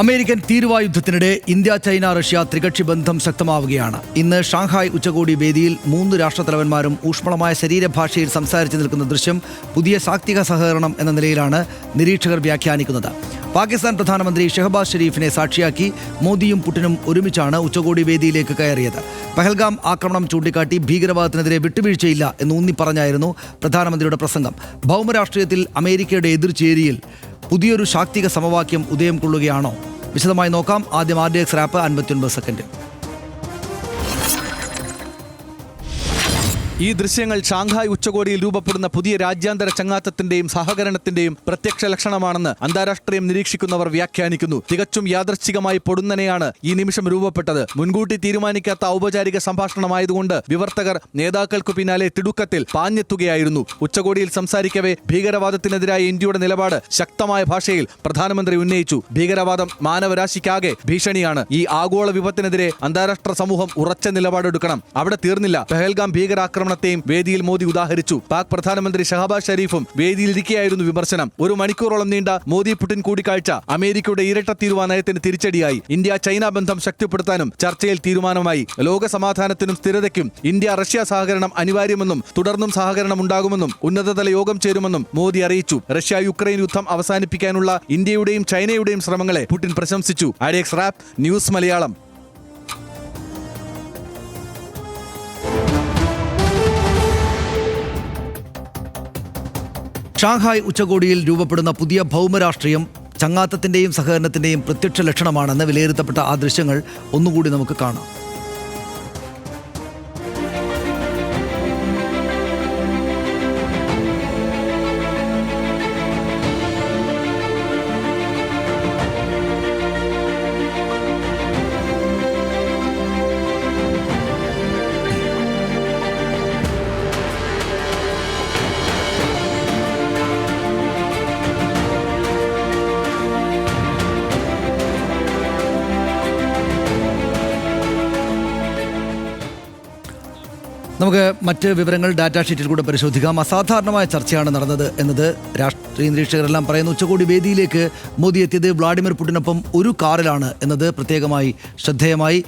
American തീരുവായുദ്ധത്തിനിടെ India, China, Russia ത്രികക്ഷി ബന്ധം ശക്തമാവുകയാണ്. ഇന്ന് ഷാങ്ഹായ് ഉച്ചകോടി വേദിയിൽ 3 രാഷ്ട്രത്തലവന്മാരും ഊഷ്മളമായ ശരീരഭാഷയിൽ സംസാരിച്ചു നിൽക്കുന്ന ദൃശ്യം പുതിയ ശാക്തിക സഹകരണം എന്ന നിലയിലാണ് നിരീക്ഷകർ വ്യാഖ്യാനിക്കുന്നത്. പാകിസ്ഥാൻ പ്രധാനമന്ത്രി ഷഹബാസ് ഷെരീഫിനെ സാക്ഷിയാക്കി മോദിയും പുടിനും ഒരുമിച്ചാണ് ഉച്ചകോടി വേദിയിലേക്ക് കയറിയത്. പഹൽഗാം ആക്രമണം ചൂണ്ടിക്കാട്ടി ഭീകരവാദത്തിനെതിരെ വിട്ടുവീഴ്ചയില്ല എന്ന് ഊന്നിപ്പറഞ്ഞായിരുന്നു പ്രധാനമന്ത്രിയുടെ പ്രസംഗം. ഭൗമരാഷ്ട്രീയത്തിൽ അമേരിക്കയുടെ എതിർചേരിയിൽ പുതിയൊരു ശാക്തിക സമവാക്യം ഉദയം കൊള്ളുകയാണോ? വിശദമായി നോക്കാം. ആദ്യം RDX റാപ്പ് 59 സെക്കൻഡ്. ഈ ദൃശ്യങ്ങൾ ഷാങ്ഹായ് ഉച്ചകോടിയിൽ രൂപപ്പെടുന്ന പുതിയ രാജ്യാന്തര ചങ്ങാത്തത്തിന്റെയും സഹകരണത്തിന്റെയും പ്രത്യക്ഷ ലക്ഷണമാണെന്ന് അന്താരാഷ്ട്രീയം നിരീക്ഷിക്കുന്നവർ വ്യാഖ്യാനിക്കുന്നു. തികച്ചും യാദൃച്ഛികമായി പൊടുന്നനെയാണ് ഈ നിമിഷം രൂപപ്പെട്ടത്. മുൻകൂട്ടി തീരുമാനിക്കാത്ത ഔപചാരിക സംഭാഷണമായതുകൊണ്ട് വിവർത്തകർ നേതാക്കൾക്കു പിന്നാലെ തിടുക്കത്തിൽ പാഞ്ഞെത്തുകയായിരുന്നു. ഉച്ചകോടിയിൽ സംസാരിക്കവേ ഭീകരവാദത്തിനെതിരായ ഇന്ത്യയുടെ നിലപാട് ശക്തമായ ഭാഷയിൽ പ്രധാനമന്ത്രി ഉന്നയിച്ചു. ഭീകരവാദം മാനവരാശിക്കാകെ ഭീഷണിയാണ്. ഈ ആഗോള വിപത്തിനെതിരെ അന്താരാഷ്ട്ര സമൂഹം ഉറച്ച നിലപാടെടുക്കണം. അവിടെ തീർന്നില്ല. പഹൽഗാം ഭീകരാക്രമണത്തെയും വേദിയിൽ മോദി ഉദാഹരിച്ചു. പാക് പ്രധാനമന്ത്രി ഷഹബാസ് ഷെരീഫും വേദിയിലിരിക്കെയായിരുന്നു വിമർശനം. 1 മണിക്കൂറോളം നീണ്ട മോദി പുടിൻ കൂടിക്കാഴ്ച അമേരിക്കയുടെ ഇരട്ട തീരുവ നയത്തിന് തിരിച്ചടിയായി. ഇന്ത്യ ചൈന ബന്ധം ശക്തിപ്പെടുത്താനും ചർച്ചയിൽ തീരുമാനമായി. ലോക സമാധാനത്തിനും സ്ഥിരതയ്ക്കും ഇന്ത്യ റഷ്യ സഹകരണം അനിവാര്യമെന്നും തുടർന്നും സഹകരണം ഉണ്ടാകുമെന്നും ഉന്നതതല യോഗം ചേരുമെന്നും മോദി അറിയിച്ചു. റഷ്യ യുക്രൈൻ യുദ്ധം അവസാനിപ്പിക്കാനുള്ള ഇന്ത്യയുടെയും ചൈനയുടെയും ശ്രമങ്ങളെ പുടിൻ പ്രശംസിച്ചു. RDX rap news Malayalam. Shanghai ഉച്ചകോടിയിൽ രൂപപ്പെടുന്ന പുതിയ ഭൗമരാഷ്ട്രീയം ചങ്ങാത്തത്തിന്റെയും സഹകരണത്തിന്റെയും പ്രത്യക്ഷ ലക്ഷണമാണെന്ന് വിലയിരുത്തപ്പെട്ട ആ ദൃശ്യങ്ങൾ ഒന്നുകൂടി നമുക്ക് കാണാം. നമുക്ക് മറ്റ് വിവരങ്ങൾ ഡാറ്റാ ഷീറ്റിൽ കൂടെ പരിശോധിക്കാം. അസാധാരണമായ ചർച്ചയാണ് നടന്നത് എന്നത് രാഷ്ട്രീയ നിരീക്ഷകരെല്ലാം പറയുന്നു. ഉച്ചകോടി വേദിയിലേക്ക് മോദി എത്തിയത് വ്ളാഡിമിർ പുടിനൊപ്പം ഒരു കാറിലാണ് എന്നത് പ്രത്യേകമായി ശ്രദ്ധേയമായി.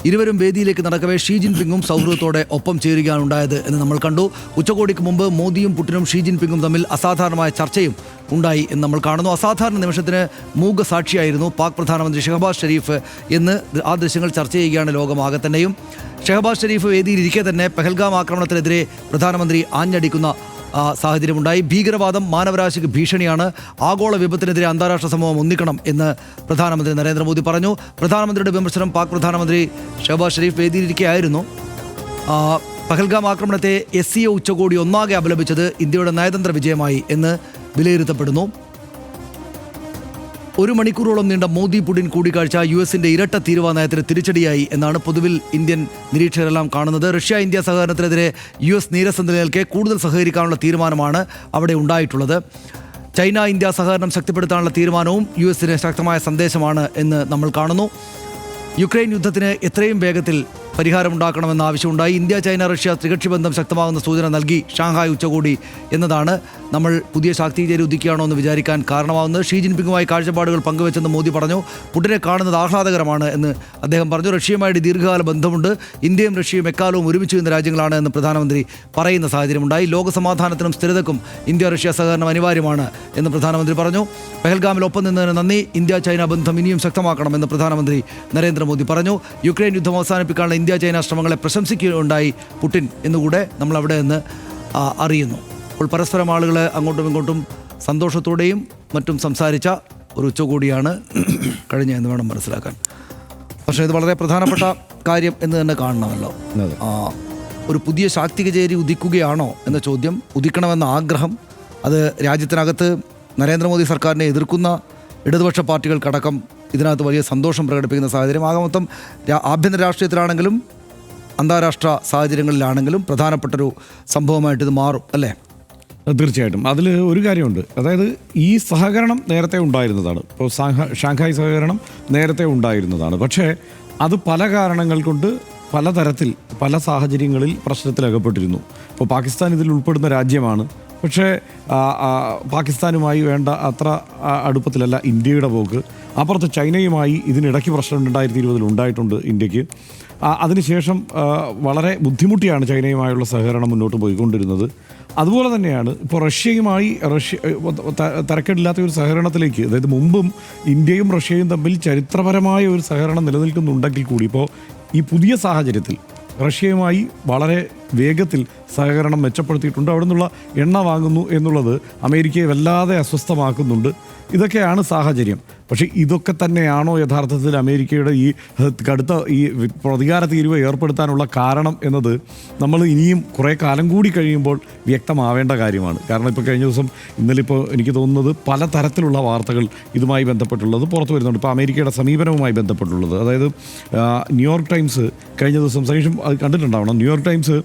ഇരുവരും വേദിയിലേക്ക് നടക്കവേ ഷീ ജിൻപിങ്ങും സൗഹൃദത്തോടെ ഒപ്പം ചേരുകയാണ് ഉണ്ടായത് എന്ന് നമ്മൾ കണ്ടു. ഉച്ചകോടിക്ക് മുമ്പ് മോദിയും പുടിനും ഷീ ജിൻപിങ്ങും തമ്മിൽ അസാധാരണമായ ചർച്ചയും ഉണ്ടായി എന്ന് നമ്മൾ കാണുന്നു. അസാധാരണ നിമിഷത്തിന് മൂകസാക്ഷിയായിരുന്നു പാക് പ്രധാനമന്ത്രി ഷഹബാസ് ഷെരീഫ് എന്ന് ആ ദൃശ്യങ്ങൾ ചർച്ച ചെയ്യുകയാണ് ലോകമാകെ തന്നെയും. ഷഹബാസ് ഷെരീഫ് വേദിയിലിരിക്കെ തന്നെ പഹൽഗാം ആക്രമണത്തിനെതിരെ പ്രധാനമന്ത്രി ആഞ്ഞടിക്കുന്ന സാഹചര്യമുണ്ടായി. ഭീകരവാദം മാനവരാശിക്ക് ഭീഷണിയാണ്. ആഗോള വിപത്തിനെതിരെ അന്താരാഷ്ട്ര സമൂഹം ഒന്നിക്കണം എന്ന് പ്രധാനമന്ത്രി നരേന്ദ്രമോദി പറഞ്ഞു. പ്രധാനമന്ത്രിയുടെ വിമർശനം പാക് പ്രധാനമന്ത്രി ഷഹബാസ് ഷെരീഫ് വേദിയിലിരിക്കെയായിരുന്നു. പഹൽഗാം ആക്രമണത്തെ SCO ഉച്ചകോടി ഒന്നാകെ അപലപിച്ചത് ഇന്ത്യയുടെ നയതന്ത്ര വിജയമായി എന്ന് വിലയിരുത്തപ്പെടുന്നു. 1 മണിക്കൂറോളം നീണ്ട മോദി പുടിൻ കൂടിക്കാഴ്ച US-ന്റെ ഇരട്ട തീരുവ നയത്തിന് തിരിച്ചടിയായി എന്നാണ് പൊതുവിൽ ഇന്ത്യൻ നിരീക്ഷകരെല്ലാം കാണുന്നത്. റഷ്യ ഇന്ത്യ സഹകരണത്തിനെതിരെ US നീരസം നിലനിൽക്കെ കൂടുതൽ സഹകരിക്കാനുള്ള തീരുമാനമാണ് അവിടെ ഉണ്ടായിട്ടുള്ളത്. ചൈന ഇന്ത്യ സഹകരണം ശക്തിപ്പെടുത്താനുള്ള തീരുമാനവും US-ന് ശക്തമായ സന്ദേശമാണ് എന്ന് നമ്മൾ കാണുന്നു. യുക്രൈൻ യുദ്ധത്തിന് എത്രയും വേഗത്തിൽ പരിഹാരമുണ്ടാക്കണമെന്ന ആവശ്യമുണ്ടായി. ഇന്ത്യ ചൈന റഷ്യ ത്രികക്ഷി ബന്ധം ശക്തമാകുന്ന സൂചന നൽകി ഷാങ്ഹായ് ഉച്ചകോടി എന്നതാണ് നമ്മൾ പുതിയ ശാക്തീകരി ഉദിക്കുകയാണോ എന്ന് വിചാരിക്കാൻ കാരണമാകുന്നത്. ഷീ ജിൻപിങ്ങുമായി കാഴ്ചപ്പാടുകൾ പങ്കുവെച്ചെന്ന് മോദി പറഞ്ഞു. പുടിനെ കാണുന്നത് ആഹ്ലാദകരമാണ് എന്ന് അദ്ദേഹം പറഞ്ഞു. റഷ്യയുമായിട്ട് ദീർഘകാല ബന്ധമുണ്ട്. ഇന്ത്യയും റഷ്യയും എക്കാലവും ഒരുമിച്ച് നിന്ന രാജ്യങ്ങളാണ് എന്ന് പ്രധാനമന്ത്രി പറയുന്ന സാഹചര്യമുണ്ടായി. ലോക സമാധാനത്തിനും സ്ഥിരതയ്ക്കും ഇന്ത്യ റഷ്യ സഹകരണം അനിവാര്യമാണ് എന്ന് പ്രധാനമന്ത്രി പറഞ്ഞു. പഹൽഗാമിൽ ഒപ്പം നിന്നതിന് നന്ദി. ഇന്ത്യ ചൈന ബന്ധം ഇനിയും ശക്തമാക്കണമെന്ന് പ്രധാനമന്ത്രി നരേന്ദ്രമോദി പറഞ്ഞു. യുക്രൈൻ യുദ്ധം അവസാനിപ്പിക്കാനുള്ള ഇന്ത്യ ചൈന ശ്രമങ്ങളെ പ്രശംസിക്കുകയുണ്ടായി പുടിൻ എന്നുകൂടെ നമ്മൾ അവിടെ നിന്ന് അറിയുന്നു. അപ്പോൾ പരസ്പരം ആളുകൾ അങ്ങോട്ടും ഇങ്ങോട്ടും സന്തോഷത്തോടെയും മറ്റും സംസാരിച്ച ഒരു ഉച്ചകോടിയാണ് കഴിഞ്ഞ എന്ന് വേണം മനസ്സിലാക്കാൻ. പക്ഷേ ഇത് വളരെ പ്രധാനപ്പെട്ട കാര്യം എന്ന് തന്നെ കാണണമല്ലോ. ഒരു പുതിയ ശാക്തിക ചേരി ഉദിക്കുകയാണോ എന്ന ചോദ്യം, ഉദിക്കണമെന്ന ആഗ്രഹം, അത് രാജ്യത്തിനകത്ത് നരേന്ദ്രമോദി സർക്കാരിനെ എതിർക്കുന്ന ഇടതുപക്ഷ പാർട്ടികൾക്കടക്കം ഇതിനകത്ത് വലിയ സന്തോഷം പ്രകടിപ്പിക്കുന്ന സാഹചര്യം. ആകെ മൊത്തം ആഭ്യന്തര രാഷ്ട്രീയത്തിലാണെങ്കിലും അന്താരാഷ്ട്ര സാഹചര്യങ്ങളിലാണെങ്കിലും പ്രധാനപ്പെട്ടൊരു സംഭവമായിട്ട് ഇത് മാറും അല്ലേ? തീർച്ചയായിട്ടും. അതിൽ ഒരു കാര്യമുണ്ട്. അതായത് ഈ സഹകരണം നേരത്തെ ഉണ്ടായിരുന്നതാണ്. ഇപ്പോൾ ഷാങ്ഹായ് സഹകരണം നേരത്തെ ഉണ്ടായിരുന്നതാണ്. പക്ഷേ അത് പല കാരണങ്ങൾ കൊണ്ട് പലതരത്തിൽ പല സാഹചര്യങ്ങളിൽ പ്രശ്നത്തിലകപ്പെട്ടിരുന്നു. ഇപ്പോൾ പാകിസ്ഥാൻ ഇതിൽ ഉൾപ്പെടുന്ന രാജ്യമാണ്. പക്ഷേ പാകിസ്ഥാനുമായി വേണ്ട അത്ര അടുപ്പത്തിലല്ല ഇന്ത്യയുടെ പോക്ക്. അപ്പുറത്ത് ചൈനയുമായി ഇതിനിടയ്ക്ക് പ്രശ്നം 2020 ഉണ്ടായിട്ടുണ്ട് ഇന്ത്യക്ക്. അതിനുശേഷം വളരെ ബുദ്ധിമുട്ടിയാണ് ചൈനയുമായുള്ള സഹകരണം മുന്നോട്ട് പോയിക്കൊണ്ടിരുന്നത്. അതുപോലെ തന്നെയാണ് ഇപ്പോൾ റഷ്യയുമായി തരക്കേടില്ലാത്ത ഒരു സഹകരണത്തിലേക്ക്, അതായത് മുമ്പും ഇന്ത്യയും റഷ്യയും തമ്മിൽ ചരിത്രപരമായ ഒരു സഹകരണം നിലനിൽക്കുന്നുണ്ടെങ്കിൽ കൂടി ഇപ്പോൾ ഈ പുതിയ സാഹചര്യത്തിൽ റഷ്യയുമായി വളരെ വേഗത്തിൽ സഹകരണം മെച്ചപ്പെടുത്തിയിട്ടുണ്ട്. അവിടെ നിന്നുള്ള എണ്ണ വാങ്ങുന്നു എന്നുള്ളത് അമേരിക്കയെ വല്ലാതെ അസ്വസ്ഥമാക്കുന്നുണ്ട്. ഇതൊക്കെയാണ് സാഹചര്യം. പക്ഷേ ഇതൊക്കെ തന്നെയാണോ യഥാർത്ഥത്തിൽ അമേരിക്കയുടെ ഈ കടുത്ത ഈ പ്രതികാര തീരുവ ഏർപ്പെടുത്താനുള്ള കാരണം എന്നത് നമ്മൾ ഇനിയും കുറേ കാലം കൂടി കഴിയുമ്പോൾ വ്യക്തമാവേണ്ട കാര്യമാണ്. കാരണം ഇപ്പോൾ കഴിഞ്ഞ ദിവസം ഇന്നലെ എനിക്ക് തോന്നുന്നത് പലതരത്തിലുള്ള വാർത്തകൾ ഇതുമായി ബന്ധപ്പെട്ടുള്ളത് പുറത്തു വരുന്നുണ്ട്. ഇപ്പോൾ അമേരിക്കയുടെ സമീപനവുമായി ബന്ധപ്പെട്ടുള്ളത്, അതായത് ന്യൂയോർക്ക് ടൈംസ് കഴിഞ്ഞ ദിവസം സതീഷും അത് കണ്ടിട്ടുണ്ടാവണം, ന്യൂയോർക്ക് ടൈംസ്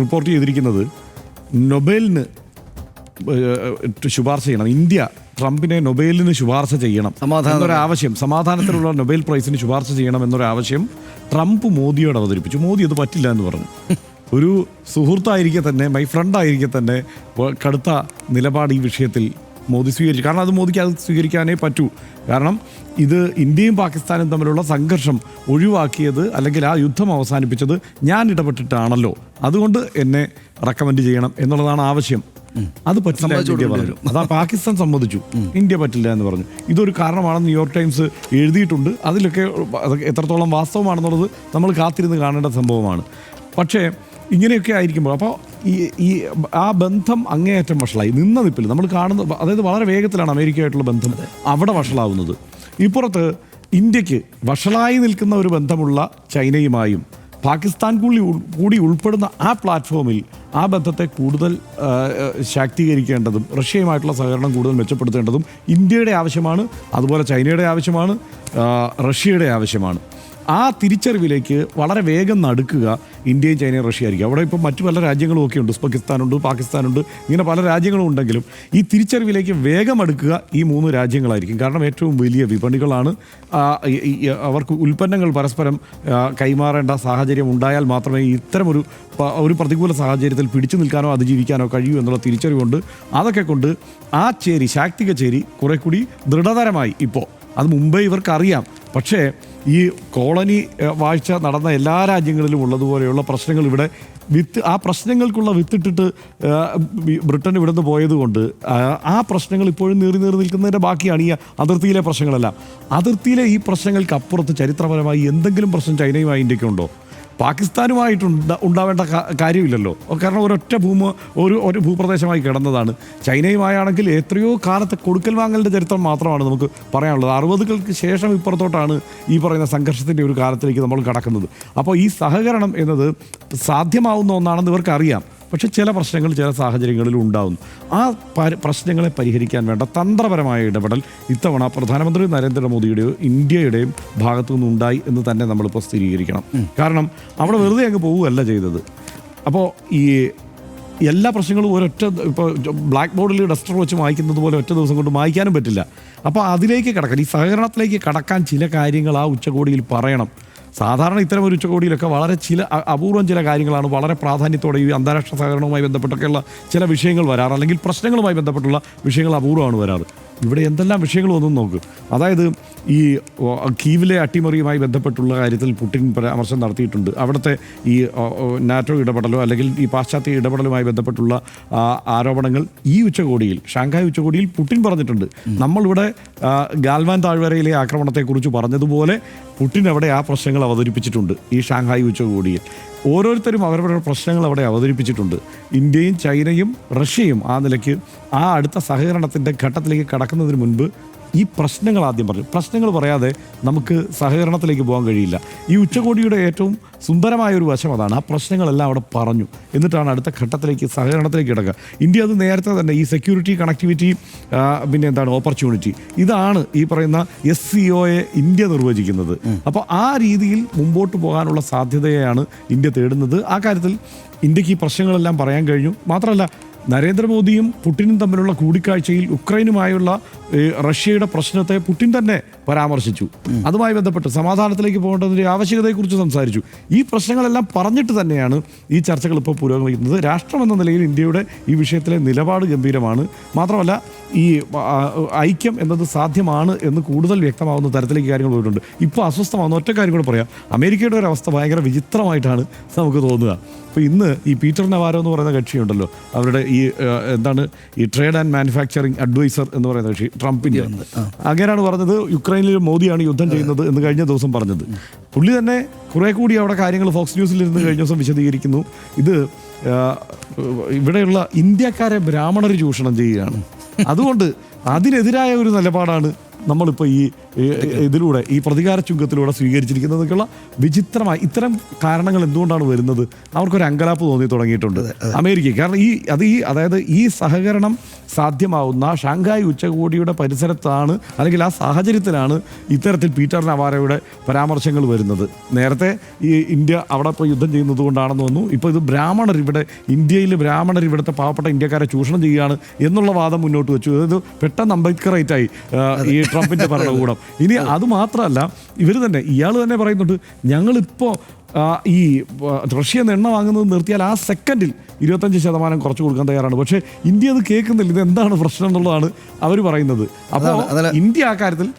റിപ്പോർട്ട് ചെയ്തിരിക്കുന്നത് നൊബേലിന് ശുപാർശ ചെയ്യണം, ഇന്ത്യ ട്രംപിനെ നൊബേലിന് ശുപാർശ ചെയ്യണം എന്നൊരാവശ്യം, സമാധാനത്തിലുള്ള നൊബേൽ പ്രൈസിന് ശുപാർശ ചെയ്യണം എന്നൊരാവശ്യം ട്രംപ് മോദിയോട് അവതരിപ്പിച്ചു. മോദി അത് പറ്റില്ല എന്ന് പറഞ്ഞു. ഒരു സുഹൃത്തായിരിക്കെ തന്നെ, മൈ ഫ്രണ്ട് ആയിരിക്കെ തന്നെ കടുത്ത നിലപാട് ഈ വിഷയത്തിൽ മോദി സ്വീകരിച്ചു. കാരണം അത് മോദിക്ക് അത് സ്വീകരിക്കാനേ പറ്റൂ. കാരണം ഇത് ഇന്ത്യയും പാകിസ്ഥാനും തമ്മിലുള്ള സംഘർഷം ഒഴിവാക്കിയത്, അല്ലെങ്കിൽ ആ യുദ്ധം അവസാനിപ്പിച്ചത് ഞാൻ ഇടപെട്ടിട്ടാണല്ലോ, അതുകൊണ്ട് എന്നെ റെക്കമെൻഡ് ചെയ്യണം എന്നുള്ളതാണ് ആവശ്യം. അത് പറ്റില്ല ഇന്ത്യ പറഞ്ഞു. അതാ പാകിസ്ഥാൻ സമ്മതിച്ചു, ഇന്ത്യ പറ്റില്ല എന്ന് പറഞ്ഞു. ഇതൊരു കാരണമാണെന്ന് ന്യൂയോർക്ക് ടൈംസ് എഴുതിയിട്ടുണ്ട്. അതിലൊക്കെ എത്രത്തോളം വാസ്തവമാണെന്നുള്ളത് നമ്മൾ കാത്തിരുന്ന് കാണേണ്ട സംഭവമാണ്. പക്ഷേ ഇങ്ങനെയൊക്കെ ആയിരിക്കുമ്പോൾ അപ്പോൾ ഈ ആ ബന്ധം അങ്ങേയറ്റം വഷളായി. നിന്നതിപ്പിൽ നമ്മൾ കാണുന്നത്, അതായത് വളരെ വേഗത്തിലാണ് അമേരിക്കയായിട്ടുള്ള ബന്ധം അവിടെ വഷളാവുന്നത്. ഇപ്പുറത്ത് ഇന്ത്യക്ക് വഷളായി നിൽക്കുന്ന ഒരു ബന്ധമുള്ള ചൈനയുമായും പാകിസ്ഥാൻ കൂടി ഉൾപ്പെടുന്ന ആ പ്ലാറ്റ്ഫോമിൽ ആ ബന്ധത്തെ കൂടുതൽ ശാക്തീകരിക്കേണ്ടതും റഷ്യയുമായിട്ടുള്ള സഹകരണം കൂടുതൽ മെച്ചപ്പെടുത്തേണ്ടതും ഇന്ത്യയുടെ ആവശ്യമാണ്. അതുപോലെ ചൈനയുടെ ആവശ്യമാണ്, റഷ്യയുടെ ആവശ്യമാണ്. ആ തിരിച്ചറിവിലേക്ക് വളരെ വേഗം നടുക്കുക ഇന്ത്യയും ചൈനയും റഷ്യ ആയിരിക്കും. അവിടെ ഇപ്പോൾ മറ്റു പല രാജ്യങ്ങളും ഒക്കെ ഉണ്ട്, ഉസ്ബെക്കിസ്ഥാനുണ്ട്, പാകിസ്ഥാനുണ്ട്, ഇങ്ങനെ പല രാജ്യങ്ങളും ഉണ്ടെങ്കിലും ഈ തിരിച്ചറിവിലേക്ക് വേഗം അടുക്കുക ഈ 3 രാജ്യങ്ങളായിരിക്കും. കാരണം ഏറ്റവും വലിയ വിപണികളാണ്. അവർക്ക് ഉൽപ്പന്നങ്ങൾ പരസ്പരം കൈമാറേണ്ട സാഹചര്യം ഉണ്ടായാൽ മാത്രമേ ഇത്തരമൊരു പ്രതികൂല സാഹചര്യത്തിൽ പിടിച്ചു നിൽക്കാനോ അതിജീവിക്കാനോ കഴിയൂ എന്നുള്ള തിരിച്ചറിവുണ്ട്. അതൊക്കെ കൊണ്ട് ആ ശാക്തിക ചേരി കുറെ കൂടി ദൃഢതരമായി ഇപ്പോൾ. അത് മുമ്പേ ഇവർക്കറിയാം. പക്ഷേ ഈ കോളനി വാഴ്ച നടന്ന എല്ലാ രാജ്യങ്ങളിലും ഉള്ളതുപോലെയുള്ള പ്രശ്നങ്ങൾ ഇവിടെ ആ പ്രശ്നങ്ങൾക്കുള്ള വിത്തിട്ടിട്ട് ബ്രിട്ടൻ ഇവിടുന്ന് പോയതുകൊണ്ട് ആ പ്രശ്നങ്ങൾ ഇപ്പോഴും നീറി നിൽക്കുന്നതിൻ്റെ ബാക്കിയാണ് ഈ അതിർത്തിയിലെ പ്രശ്നങ്ങളെല്ലാം. അതിർത്തിയിലെ ഈ പ്രശ്നങ്ങൾക്ക് അപ്പുറത്ത് ചരിത്രപരമായി എന്തെങ്കിലും പ്രശ്നം ചൈനയുമായി ഇന്ത്യക്കുണ്ടോ? പാകിസ്ഥാനുമായിട്ട് ഉണ്ടാവേണ്ട കാര്യമില്ലല്ലോ. കാരണം ഒരു ഭൂപ്രദേശമായി കിടന്നതാണ്. ചൈനയുമായാണെങ്കിൽ എത്രയോ കാലത്തെ കൊടുക്കൽ വാങ്ങലിൻ്റെ ചരിത്രം മാത്രമാണ് നമുക്ക് പറയാനുള്ളത്. 60കൾക്ക് ശേഷം ഇപ്പുറത്തോട്ടാണ് ഈ പറയുന്ന സംഘർഷത്തിൻ്റെ ഒരു കാലത്തിലേക്ക് നമ്മൾ കടക്കുന്നത്. അപ്പോൾ ഈ സഹകരണം എന്നത് സാധ്യമാവുന്ന ഒന്നാണെന്ന് ഇവർക്കറിയാം. പക്ഷേ ചില പ്രശ്നങ്ങൾ ചില സാഹചര്യങ്ങളിൽ ഉണ്ടാകുന്നു. ആ പ്രശ്നങ്ങളെ പരിഹരിക്കാൻ വേണ്ട തന്ത്രപരമായ ഇടപെടൽ ഇത്തവണ പ്രധാനമന്ത്രി നരേന്ദ്രമോദിയുടെയോ ഇന്ത്യയുടെയും ഭാഗത്തു നിന്നുണ്ടായി എന്ന് തന്നെ നമ്മളിപ്പോൾ സ്ഥിരീകരിക്കണം. കാരണം അവിടെ വെറുതെ അങ്ങ് പോവുകയല്ല ചെയ്തത്. അപ്പോൾ ഈ എല്ലാ പ്രശ്നങ്ങളും ഇപ്പോൾ ബ്ലാക്ക് ബോർഡിൽ ഡസ്റ്റർ വെച്ച് മായ്ക്കുന്നത് പോലെ ഒറ്റ ദിവസം കൊണ്ട് മായ്ക്കാനും പറ്റില്ല. അപ്പോൾ അതിലേക്ക് കടക്കാൻ, ഈ സഹകരണത്തിലേക്ക് കടക്കാൻ ചില കാര്യങ്ങൾ ആ ഉച്ചകോടിയിൽ പറയണം. സാധാരണ ഇത്തരം ഒരു ഉച്ചകോടിയിലൊക്കെ വളരെ അപൂർവം ചില കാര്യങ്ങളാണ് വളരെ പ്രാധാന്യത്തോടെ ഈ അന്താരാഷ്ട്ര സഹകരണവുമായി ബന്ധപ്പെട്ടൊക്കെയുള്ള ചില വിഷയങ്ങൾ വരാറ്, അല്ലെങ്കിൽ പ്രശ്നങ്ങളുമായി ബന്ധപ്പെട്ടുള്ള വിഷയങ്ങൾ അപൂർവമാണ് വരാറ്. ഇവിടെ എന്തെല്ലാം വിഷയങ്ങളും ഒന്നും നോക്ക്. അതായത് ഈ കീവിലെ അട്ടിമറിയുമായി ബന്ധപ്പെട്ടുള്ള കാര്യത്തിൽ പുടിൻ പരാമർശം നടത്തിയിട്ടുണ്ട്. അവിടുത്തെ ഈ നാറ്റോ ഇടപെടലോ അല്ലെങ്കിൽ ഈ പാശ്ചാത്യ ഇടപെടലുമായി ബന്ധപ്പെട്ടുള്ള ആരോപണങ്ങൾ ഈ ഉച്ചകോടിയിൽ, ഷാങ്ഹായ് ഉച്ചകോടിയിൽ പുടിൻ പറഞ്ഞിട്ടുണ്ട്. നമ്മളിവിടെ ഗാൽവാൻ താഴ്വരയിലെ ആക്രമണത്തെക്കുറിച്ച് പറഞ്ഞതുപോലെ പുടിൻ അവിടെ ആ പ്രശ്നങ്ങൾ അവതരിപ്പിച്ചിട്ടുണ്ട് ഈ ഷാങ്ഹായ് ഉച്ചകോടിയിൽ. ഓരോരുത്തരും അവരവരുടെ പ്രശ്നങ്ങൾ അവിടെ അവതരിപ്പിച്ചിട്ടുണ്ട്. ഇന്ത്യയും ചൈനയും റഷ്യയും ആ നിലയ്ക്ക് ആ അടുത്ത സഹകരണത്തിൻ്റെ ഘട്ടത്തിലേക്ക് കടക്കുന്നതിന് മുൻപ് ഈ പ്രശ്നങ്ങൾ ആദ്യം പറഞ്ഞു. പ്രശ്നങ്ങൾ പറയാതെ നമുക്ക് സഹകരണത്തിലേക്ക് പോകാൻ കഴിയില്ല. ഈ ഉച്ചകോടിയുടെ ഏറ്റവും സുന്ദരമായൊരു വശം അതാണ്. ആ പ്രശ്നങ്ങളെല്ലാം അവിടെ പറഞ്ഞു, എന്നിട്ടാണ് അടുത്ത ഘട്ടത്തിലേക്ക് സഹകരണത്തിലേക്ക് കിടക്കുക. ഇന്ത്യ അത് നേരത്തെ തന്നെ ഈ സെക്യൂരിറ്റി, കണക്ടിവിറ്റി, പിന്നെ എന്താണ് ഓപ്പർച്യൂണിറ്റി, ഇതാണ് ഈ പറയുന്ന SCOയെ ഇന്ത്യ നിർവചിക്കുന്നത്. അപ്പോൾ ആ രീതിയിൽ മുമ്പോട്ട് പോകാനുള്ള സാധ്യതയാണ് ഇന്ത്യ തേടുന്നത്. ആ കാര്യത്തിൽ ഇന്ത്യക്ക് ഈ പ്രശ്നങ്ങളെല്ലാം പറയാൻ കഴിഞ്ഞു. മാത്രമല്ല നരേന്ദ്രമോദിയും പുടിനും തമ്മിലുള്ള കൂടിക്കാഴ്ചയിൽ ഉക്രൈനുമായുള്ള റഷ്യയുടെ പ്രശ്നത്തെ പുടിൻ തന്നെ പരാമർശിച്ചു. അതുമായി ബന്ധപ്പെട്ട് സമാധാനത്തിലേക്ക് പോകേണ്ടതിൻ്റെ ആവശ്യകതയെക്കുറിച്ച് സംസാരിച്ചു. ഈ പ്രശ്നങ്ങളെല്ലാം പറഞ്ഞിട്ട് തന്നെയാണ് ഈ ചർച്ചകൾ ഇപ്പോൾ പുരോഗമിക്കുന്നത്. രാഷ്ട്രം എന്ന നിലയിൽ ഇന്ത്യയുടെ ഈ വിഷയത്തിലെ നിലപാട് ഗംഭീരമാണ്. മാത്രമല്ല ഈ ഐക്യം എന്നത് സാധ്യമാണ് എന്ന് കൂടുതൽ വ്യക്തമാവുന്ന തരത്തിലേക്ക് കാര്യങ്ങൾ പോയിട്ടുണ്ട്. ഇപ്പോൾ അസ്വസ്ഥമാകുന്ന ഒറ്റ കാര്യം കൂടെ പറയാം. അമേരിക്കയുടെ ഒരു അവസ്ഥ ഭയങ്കര വിചിത്രമായിട്ടാണ് നമുക്ക് തോന്നുക. അപ്പോൾ ഇന്ന് ഈ പീറ്റർ നവാരോ എന്ന് പറയുന്ന കക്ഷിയുണ്ടല്ലോ, അവരുടെ ഈ ഈ ട്രേഡ് ആൻഡ് മാനുഫാക്ചറിങ് അഡ്വൈസർ എന്ന് പറയുന്ന കക്ഷി, ട്രംപിൻ്റെ, അങ്ങനെയാണ് പറഞ്ഞത് യുക്രൈനിൽ മോദിയാണ് യുദ്ധം ചെയ്യുന്നത് എന്ന് കഴിഞ്ഞ ദിവസം പറഞ്ഞത്. പുള്ളി തന്നെ കുറേ കൂടി അവിടെ കാര്യങ്ങൾ ഫോക്സ് ന്യൂസിൽ ഇരുന്ന് കഴിഞ്ഞ ദിവസം വിശദീകരിക്കുന്നു. ഇത് ഇവിടെയുള്ള ഇന്ത്യക്കാരെ ബ്രാഹ്മണർ ചൂഷണം ചെയ്യുകയാണ്, അതുകൊണ്ട് അതിനെതിരായ ഒരു നിലപാടാണ് നമ്മളിപ്പോൾ ഇതിലൂടെ ഈ പ്രതികാര ചുങ്കത്തിലൂടെ സ്വീകരിച്ചിരിക്കുന്നതൊക്കെയുള്ള വിചിത്രമായി ഇത്തരം കാരണങ്ങൾ എന്തുകൊണ്ടാണ് വരുന്നത്? അവർക്കൊരു അങ്കലാപ്പ് തോന്നി തുടങ്ങിയിട്ടുണ്ട് അമേരിക്ക. കാരണം അതായത് ഈ സഹകരണം സാധ്യമാവുന്ന ഷാങ്ഹായ് ഉച്ചകോടിയുടെ പരിസരത്താണ്, അല്ലെങ്കിൽ ആ സാഹചര്യത്തിലാണ് ഇത്തരത്തിൽ പീറ്റർ നവാരോയുടെ പരാമർശങ്ങൾ വരുന്നത്. നേരത്തെ ഈ ഇന്ത്യ അവിടെ ഇപ്പോൾ യുദ്ധം ചെയ്യുന്നത് കൊണ്ടാണെന്ന് വന്നു. ഇപ്പോൾ ഇത് ഇന്ത്യയിൽ ബ്രാഹ്മണർ ഇവിടുത്തെ പാവപ്പെട്ട ഇന്ത്യക്കാരെ ചൂഷണം ചെയ്യുകയാണ് എന്നുള്ള വാദം മുന്നോട്ട് വെച്ചു. അതായത് പെട്ടെന്ന് അംബേദ്കറേറ്റായി ഈ ട്രംപിൻ്റെ ഭരണകൂടം. ഇനി അത് മാത്രമല്ല, ഇയാൾ തന്നെ പറയുന്നുണ്ട്, ഞങ്ങളിപ്പോൾ ഈ റഷ്യ എണ്ണ വാങ്ങുന്നത് നിർത്തിയാൽ ആ സെക്കൻഡിൽ 25% കുറച്ച് കൊടുക്കാൻ തയ്യാറാണ്. പക്ഷേ ഇന്ത്യ അത് കേൾക്കുന്നില്ല. ഇതെന്താണ് പ്രശ്നം എന്നുള്ളതാണ് അവർ പറയുന്നത്. അപ്പോൾ ഇന്ത്യ ആ കാര്യത്തിൽ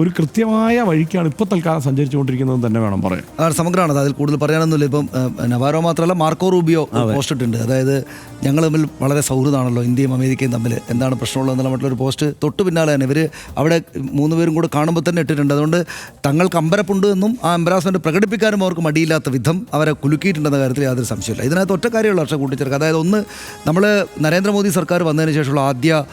ഒരു കൃത്യമായ വഴിക്കാണ് ഇപ്പോൾ തൽക്കാലം സഞ്ചരിച്ചുകൊണ്ടിരിക്കുന്നത് തന്നെ വേണം പറയാൻ. സമഗ്രമാണ്, അതിൽ കൂടുതൽ പറയാനൊന്നുമില്ല. ഇപ്പം നവാരോ മാത്രമല്ല, മാർക്കോ റൂബിയോ പോസ്റ്റ് ഇട്ടുണ്ട്. അതായത് ഞങ്ങൾ തമ്മിൽ വളരെ സൗഹൃദമാണല്ലോ, ഇന്ത്യയും അമേരിക്കയും തമ്മിൽ, എന്താണ് പ്രശ്നമുള്ളതെന്നുള്ള മറ്റുള്ളൊരു പോസ്റ്റ് തൊട്ട് പിന്നാലെ തന്നെ ഇവർ അവിടെ 3 പേരും കൂടെ കാണുമ്പോൾ തന്നെ ഇട്ടിട്ടുണ്ട്. അതുകൊണ്ട് തങ്ങൾക്ക് അമ്പരപ്പുണ്ട് എന്നും ആ എംബറാസ്മെൻറ്റ് പ്രകടിപ്പിക്കാനും അവർക്ക് മടിയില്ലാത്ത വിധം അവരെ കുലുക്കിയിട്ടുണ്ടെന്ന കാര്യത്തിൽ യാതൊരു സംശയമില്ല. ഇതിനകത്ത് ഒറ്റ കാര്യമുള്ള പക്ഷേ കൂട്ടിച്ചേർക്കുക. അതായത് ഒന്ന്, നമ്മൾ നരേന്ദ്രമോദി സർക്കാർ വന്നതിന് ശേഷമുള്ള ആദ്യ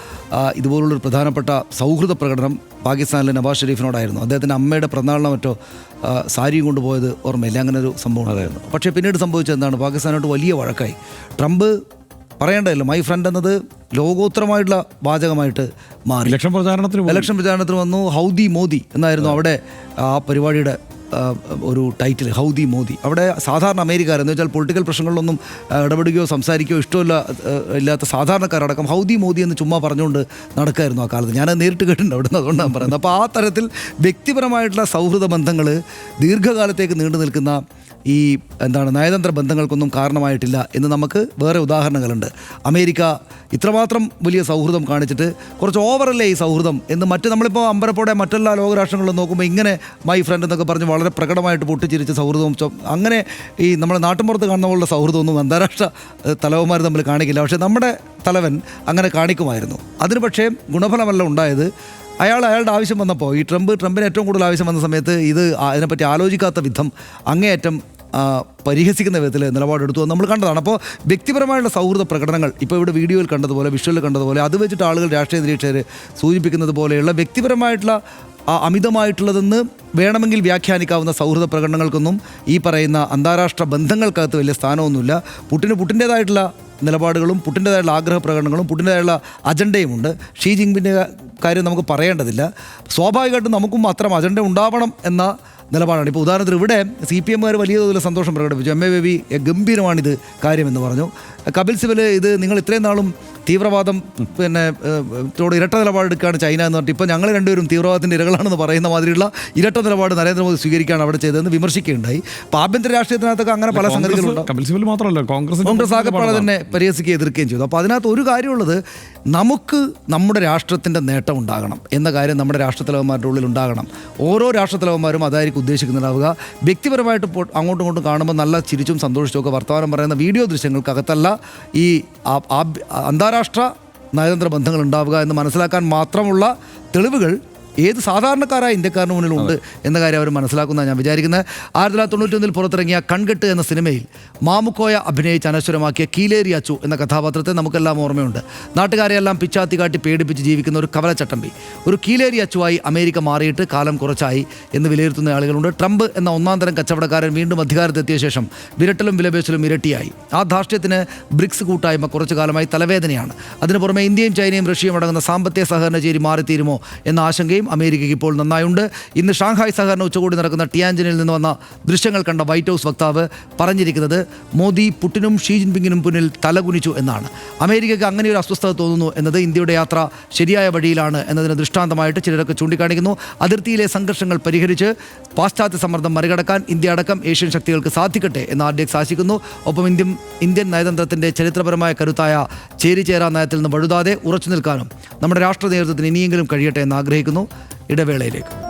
ഇതുപോലുള്ളൊരു പ്രധാനപ്പെട്ട സൗഹൃദ പ്രകടനം പാകിസ്ഥാനിലെ നവാസ് ഷെരീഫിനോടായിരുന്നു. അദ്ദേഹത്തിൻ്റെ അമ്മയുടെ പിറന്നാളിനോ മറ്റോ സാരിയും കൊണ്ടുപോയത് ഓർമ്മയില്ല, അങ്ങനെ ഒരു സംഭവം ഉണ്ടായിരുന്നു. പക്ഷേ പിന്നീട് സംഭവിച്ചത് എന്താണ്? പാകിസ്ഥാനോട്ട് വലിയ വഴക്കായി. ട്രംപ് പറയേണ്ടതല്ലോ, മൈ ഫ്രണ്ട് എന്നത് ലോകോത്തരമായിട്ടുള്ള വാചകമായിട്ട് മാറി. ഇലക്ഷൻ പ്രചാരണത്തിന് വന്നു. ഹൗദി മോദി എന്നായിരുന്നു അവിടെ ആ പരിപാടിയുടെ ഒരു ടൈറ്റിൽ, ഹൗദി മോദി. അവിടെ സാധാരണ അമേരിക്കക്കാരെന്ന് വെച്ചാൽ പൊളിറ്റിക്കൽ പ്രശ്നങ്ങളിലൊന്നും ഇടപെടുകയോ സംസാരിക്കുകയോ ഇല്ലാത്ത സാധാരണക്കാരടക്കം ഹൗദി മോദി എന്ന് ചുമ്മാ പറഞ്ഞുകൊണ്ട് നടക്കായിരുന്നു ആ കാലത്ത്. ഞാൻ നേരിട്ട് കേട്ടിട്ടുണ്ട് അവിടെ നിന്ന്, അതുകൊണ്ടാണ് പറയുന്നത്. അപ്പോൾ ആ തരത്തിൽ വ്യക്തിപരമായിട്ടുള്ള സൗഹൃദ ബന്ധങ്ങൾ ദീർഘകാലത്തേക്ക് നീണ്ടു നിൽക്കുന്ന ഈ നയതന്ത്ര ബന്ധങ്ങൾക്കൊന്നും കാരണമായിട്ടില്ല എന്ന് നമുക്ക് വേറെ ഉദാഹരണങ്ങളുണ്ട്. അമേരിക്ക ഇത്രമാത്രം വലിയ സൗഹൃദം കാണിച്ചിട്ട് കുറച്ച് ഓവറല്ലേ ഈ സൗഹൃദം എന്ന് നമ്മളിപ്പോൾ അമ്പരപ്പോടെ മറ്റെല്ലാ ലോകരാഷ്ട്രങ്ങളിലും നോക്കുമ്പോൾ ഇങ്ങനെ മൈ ഫ്രണ്ട് എന്നൊക്കെ പറഞ്ഞ് വളരെ പ്രകടമായിട്ട് പൊട്ടിച്ചിരിച്ച് സൗഹൃദവും അങ്ങനെ ഈ നമ്മുടെ നാട്ടിൻപുറത്ത് കാണുന്ന പോലുള്ള സൗഹൃദമൊന്നും അന്താരാഷ്ട്ര തലവന്മാർ തമ്മിൽ കാണിക്കില്ല. പക്ഷേ നമ്മുടെ തലവൻ അങ്ങനെ കാണിക്കുമായിരുന്നു. അതിന് പക്ഷേ ഗുണഫലമല്ല ഉണ്ടായത്. അയാളുടെ ആവശ്യം വന്നപ്പോൾ ഈ ട്രംപിന് ഏറ്റവും കൂടുതൽ ആവശ്യം വന്ന സമയത്ത് അതിനെപ്പറ്റി ആലോചിക്കാത്ത വിധം അങ്ങേയറ്റം പരിഹസിക്കുന്ന വിധത്തിൽ നിലപാടെടുത്തു നമ്മൾ കണ്ടതാണ്. അപ്പോൾ വ്യക്തിപരമായുള്ള സൗഹൃദ പ്രകടനങ്ങൾ ഇപ്പോൾ ഇവിടെ വീഡിയോയിൽ കണ്ടതുപോലെ, വിഷ്വലിൽ കണ്ടതുപോലെ, അത് വെച്ചിട്ട് ആളുകൾ രാഷ്ട്രീയ നിരീക്ഷകർ സൂചിപ്പിക്കുന്നത് പോലെയുള്ള വ്യക്തിപരമായിട്ടുള്ള അമിതമായിട്ടുള്ളതെന്ന് വേണമെങ്കിൽ വ്യാഖ്യാനിക്കാവുന്ന സൗഹൃദ പ്രകടനങ്ങൾക്കൊന്നും ഈ പറയുന്ന അന്താരാഷ്ട്ര ബന്ധങ്ങൾക്കകത്ത് വലിയ സ്ഥാനമൊന്നുമില്ല. പുട്ടിൻ്റേതായിട്ടുള്ള നിലപാടുകളും പുട്ടിൻ്റേതായുള്ള ആഗ്രഹ പ്രകടനങ്ങളും പുട്ടിൻ്റേതായുള്ള അജണ്ടയുമുണ്ട്. ഷീ ജിൻപിങ്ങിൻ്റെ കാര്യം നമുക്ക് പറയേണ്ടതില്ല. സ്വാഭാവികമായിട്ടും നമുക്കും അത്തരം അജണ്ട ഉണ്ടാവണം എന്ന നിലപാടാണ്. ഇപ്പോൾ ഉദാഹരണത്തിന് ഇവിടെ CPM വലിയ തോതിൽ സന്തോഷം പ്രകടിപ്പിച്ചു. MA ബേബി ഗംഭീരമാണിത് കാര്യമെന്ന് പറഞ്ഞു. കപിൽ സിബൽ ഇത് നിങ്ങൾ ഇത്രയും നാളും തീവ്രവാദം ഇരട്ട നിലപാടെടുക്കുകയാണ് ചൈന എന്ന് പറഞ്ഞിട്ട് ഇപ്പോൾ ഞങ്ങൾ രണ്ടുപേരും തീവ്രവാദത്തിൻ്റെ ഇരകളാണെന്ന് പറയുന്ന മാതിരിയുള്ള ഇരട്ട നിലപാട് നരേന്ദ്രമോദി സ്വീകരിക്കുകയാണ് അവിടെ ചെയ്തതെന്ന് വിമർശിക്കുകയുണ്ടായി. അപ്പോൾ ആഭ്യന്തര രാഷ്ട്രീയത്തിനകത്തൊക്കെ അങ്ങനെ പല സംഗതികളുണ്ട്. കപിൽ സിബൽ മാത്രമല്ല, കോൺഗ്രസ് ആകെപ്പാടെ തന്നെ പരിഹസിക്കുകയും എതിർക്കുകയും ചെയ്തു. അപ്പോൾ അതിനകത്ത് ഒരു കാര്യമുള്ളത്, നമുക്ക് നമ്മുടെ രാഷ്ട്രത്തിൻ്റെ നേട്ടം ഉണ്ടാകണം എന്ന കാര്യം നമ്മുടെ രാഷ്ട്രത്തലവന്മാരുടെ ഉള്ളിൽ ഉണ്ടാകണം. ഓരോ രാഷ്ട്രത്തലവന്മാരും അതായിരിക്കും ഉദ്ദേശിക്കുന്നുണ്ടാവുക. വ്യക്തിപരമായിട്ട് അങ്ങോട്ടും ഇങ്ങോട്ടും കാണുമ്പോൾ നല്ല ചിരിച്ചും സന്തോഷിച്ചുമൊക്കെ വർത്തമാനം പറയുന്ന വീഡിയോ ദൃശ്യങ്ങൾക്കകത്തല്ല ഈ അന്താരാഷ്ട്ര നയതന്ത്ര ബന്ധങ്ങൾ ഉണ്ടാവുക എന്ന് മനസ്സിലാക്കാൻ മാത്രമുള്ള തെളിവുകൾ ഏത് സാധാരണക്കാരായ ഇന്ത്യക്കാരന് മുന്നിലുണ്ട് എന്ന കാര്യം അവർ മനസ്സിലാക്കുന്നതാണ് ഞാൻ വിചാരിക്കുന്നത്. 1991 പുറത്തിറങ്ങിയ കൺകെട്ട് എന്ന സിനിമയിൽ മാമുക്കോയ അഭിനയിച്ച് അനശ്വരമാക്കിയ കീലേരി അച്ചു എന്ന കഥാപാത്രത്തെ നമുക്കെല്ലാം ഓർമ്മയുണ്ട്. നാട്ടുകാരെയെല്ലാം പിച്ചാത്തി കാട്ടി പേടിപ്പിച്ച് ജീവിക്കുന്ന ഒരു കവലച്ചട്ടമ്പി, ഒരു കീലേരി അച്ചുവായി അമേരിക്ക മാറിയിട്ട് കാലം കുറച്ചായി എന്ന് വിലയിരുത്തുന്ന ആളുകളുണ്ട്. ട്രംപ് എന്ന ഒന്നാം തരം കച്ചവടക്കാരൻ വീണ്ടും അധികാരത്തെത്തിയ ശേഷം വിരട്ടലും വിലപേശലും ഇരട്ടിയായി. ആ ധാർഷ്ട്യത്തിന് ബ്രിക്സ് കൂട്ടായ്മ കുറച്ചു കാലമായി തലവേദനയാണ്. അതിനു പുറമെ ഇന്ത്യയും ചൈനയും റഷ്യയും അടങ്ങുന്ന സാമ്പത്തിക സഹകരണ ചേരി മാറിത്തീരുമോ എന്ന ആശങ്കയും അവസ്ഥയും അമേരിക്കയ്ക്ക് ഇപ്പോൾ നന്നായുണ്ട്. ഇന്ന് ഷാങ്ഹായ് സഹകരണ ഉച്ചകോടി നടക്കുന്ന ടിയാൻജിനിൽ നിന്ന് വന്ന ദൃശ്യങ്ങൾ കണ്ട വൈറ്റ് ഹൗസ് വക്താവ് പറഞ്ഞിരിക്കുന്നത് മോദി പുടിനും ഷീ ജിൻപിങ്ങിനും മുന്നിൽ തലകുനിച്ചു എന്നാണ്. അമേരിക്കയ്ക്ക് അങ്ങനെ ഒരു അസ്വസ്ഥത തോന്നുന്നു എന്നത് ഇന്ത്യയുടെ യാത്ര ശരിയായ വഴിയിലാണ് എന്നതിന് ദൃഷ്ടാന്തമായിട്ട് ചിലരൊക്കെ ചൂണ്ടിക്കാണിക്കുന്നു. അതിർത്തിയിലെ സംഘർഷങ്ങൾ പരിഹരിച്ച് പാശ്ചാത്യ സമ്മർദ്ദം മറികടക്കാൻ ഇന്ത്യ അടക്കം ഏഷ്യൻ ശക്തികൾക്ക് സാധിക്കട്ടെ എന്ന് RDX ആശിക്കുന്നു. ഒപ്പം ഇന്ത്യൻ നയതന്ത്രത്തിൻ്റെ ചരിത്രപരമായ കരുത്തായ ചേരിചേരാ നയത്തിൽ നിന്ന് വഴുതാതെ ഉറച്ചു നിൽക്കാനും നമ്മുടെ രാഷ്ട്ര നേതൃത്വത്തിന് ഇനിയെങ്കിലും കഴിയട്ടെ എന്ന് ആഗ്രഹിക്കുന്നു. ഇടവേളയിലേക്ക്.